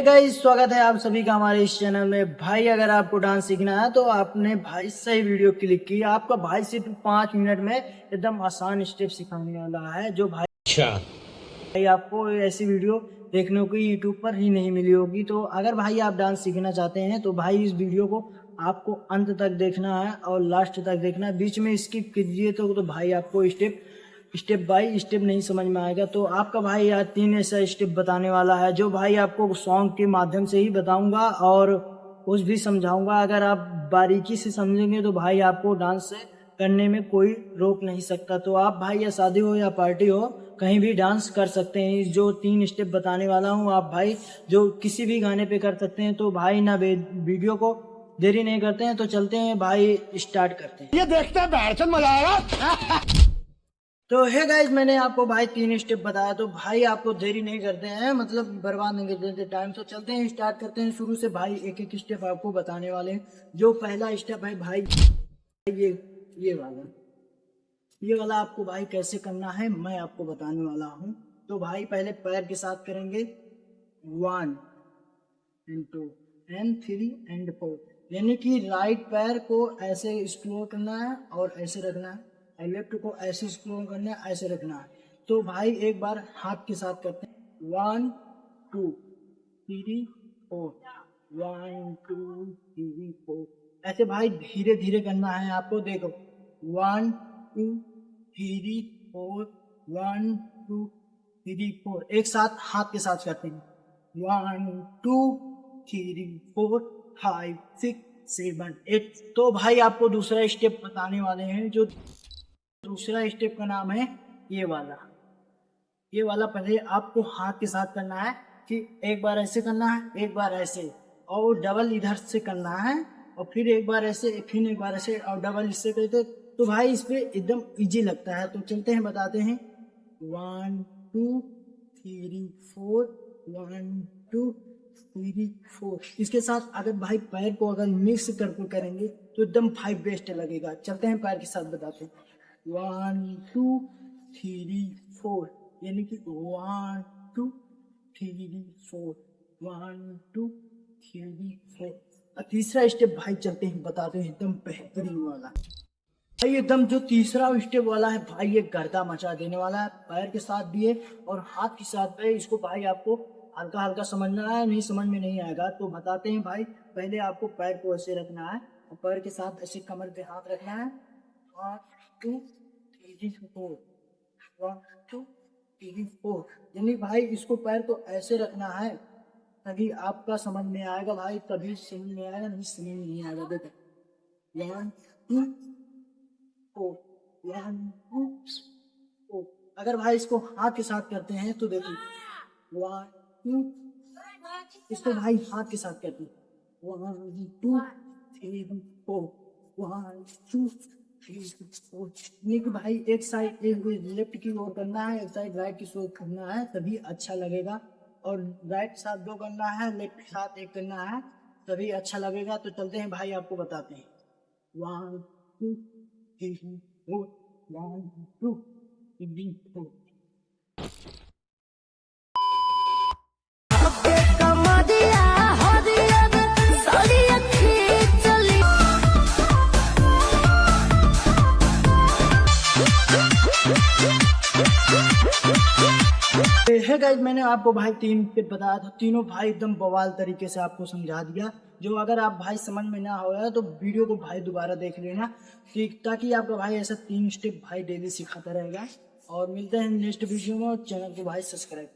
Guys, स्वागत है आप सभी का हमारे इस चैनल में। भाई अगर आपको डांस सीखना है तो आपने भाई सही वीडियो क्लिक की। आपका भाई सिर्फ 5 मिनट में एकदम आसान स्टेप सिखाने वाला है, जो भाई आपको ऐसी वीडियो देखने को यूट्यूब पर ही नहीं मिली होगी। तो अगर भाई आप डांस सीखना चाहते हैं तो भाई इस वीडियो को आपको अंत तक देखना है और लास्ट तक देखना है। बीच में स्किप कीजिए तो भाई आपको स्टेप बाय स्टेप नहीं समझ में आएगा। तो आपका भाई आज 3 ऐसा स्टेप बताने वाला है, जो भाई आपको सॉन्ग के माध्यम से ही बताऊंगा और कुछ भी समझाऊंगा। अगर आप बारीकी से समझेंगे तो भाई आपको डांस करने में कोई रोक नहीं सकता। तो आप भाई या शादी हो या पार्टी हो, कहीं भी डांस कर सकते हैं। जो 3 स्टेप बताने वाला हूँ आप भाई जो किसी भी गाने पे कर सकते हैं। तो भाई ना वीडियो को देरी नहीं करते हैं, तो चलते हैं भाई, स्टार्ट करते हैं। ये देखते हैं बैठन मजा आएगा। तो है गाइज, मैंने आपको भाई 3 स्टेप बताया, तो भाई आपको देरी नहीं करते हैं, मतलब बर्बाद नहीं करते टाइम। तो चलते हैं, स्टार्ट करते हैं शुरू से। भाई एक एक स्टेप आपको बताने वाले हैं। जो पहला स्टेप है भाई ये वाला आपको भाई कैसे करना है मैं आपको बताने वाला हूँ। तो भाई पहले पैर के साथ करेंगे 1 एंड 2 एंड 3 एंड 4, यानी कि राइट पैर को ऐसे एक्सप्लोर करना है और ऐसे रखना है, और लेफ्ट को ऐसे एक्सप्लोर करना है, ऐसे रखना है। तो भाई एक बार हाथ के साथ करते हैं 1 2 3 4, 1 2 3 4। ऐसे भाई धीरे धीरे करना है आपको। देखो 1 2 3 4, 1 2 3 4। एक साथ हाथ के साथ करते हैं 1 2 3 4 5 6 7 8। तो भाई आपको दूसरा स्टेप बताने वाले हैं। जो दूसरा स्टेप का नाम है ये वाला पहले आपको हाथ के साथ करना है कि एक बार ऐसे करना है, एक बार ऐसे, और डबल इधर से करना है, और फिर एक बार ऐसे, फिर एक बार ऐसे, और डबल इससे करते। तो भाई इस पे एकदम इजी लगता है। तो चलते हैं, बताते हैं 1 2 3 4, 1 2 3 4। इसके साथ अगर भाई पैर को अगर मिक्स करके करेंगे तो एकदम भाई बेस्ट लगेगा। चलते हैं पैर के साथ बताते हैं 1 2 3 4, यानी कि 1 2 3 4, 1 2 3 4। और तीसरा स्टेप भाई चलते हैं, बताते हैं एकदम बेहतरीन वाला। भाई एकदम जो तीसरा स्टेप वाला है भाई, ये गर्दा मचा देने वाला है। पैर के साथ भी है और हाथ के साथ भी है। इसको भाई आपको हल्का हल्का समझना है, नहीं समझ में नहीं आएगा तो बताते हैं भाई। पहले आपको पैर को ऐसे रखना है और पैर के साथ ऐसे कमर पे हाथ रखना है। 1 2 3 4, 1 2 3 4, यानी भाई इसको पैर को ऐसे रखना है तभी आपका समझ में आएगा भाई, तभी समझ में आएगा, नहीं समझ में नहीं आएगा। देखो 1 2 4, 1 2 4। अगर भाई इसको हाथ के साथ करते हैं तो देखो 1 2, इसको भाई हाथ के साथ करते हैं 1 2 3 4, 1 2 3 4। यानी कि भाई एक साइड एक लेफ्ट की ओर करना है, एक साइड राइट की ओर करना है, तभी अच्छा लगेगा। और राइट साथ 2 करना है, लेफ्ट साथ 1 करना है, तभी अच्छा लगेगा। तो चलते हैं भाई, आपको बताते हैं 1 2 3 4, 1 2 3 4। है गाइस, मैंने आपको भाई 3 स्टेप बताया था, तीनों भाई एकदम बवाल तरीके से आपको समझा दिया। जो अगर आप भाई समझ में ना हो तो वीडियो को भाई दोबारा देख लेना, ताकि आपका भाई ऐसा 3 स्टेप भाई डेली सिखाता रहेगा। और मिलते हैं नेक्स्ट वीडियो में, और चैनल को भाई सब्सक्राइब।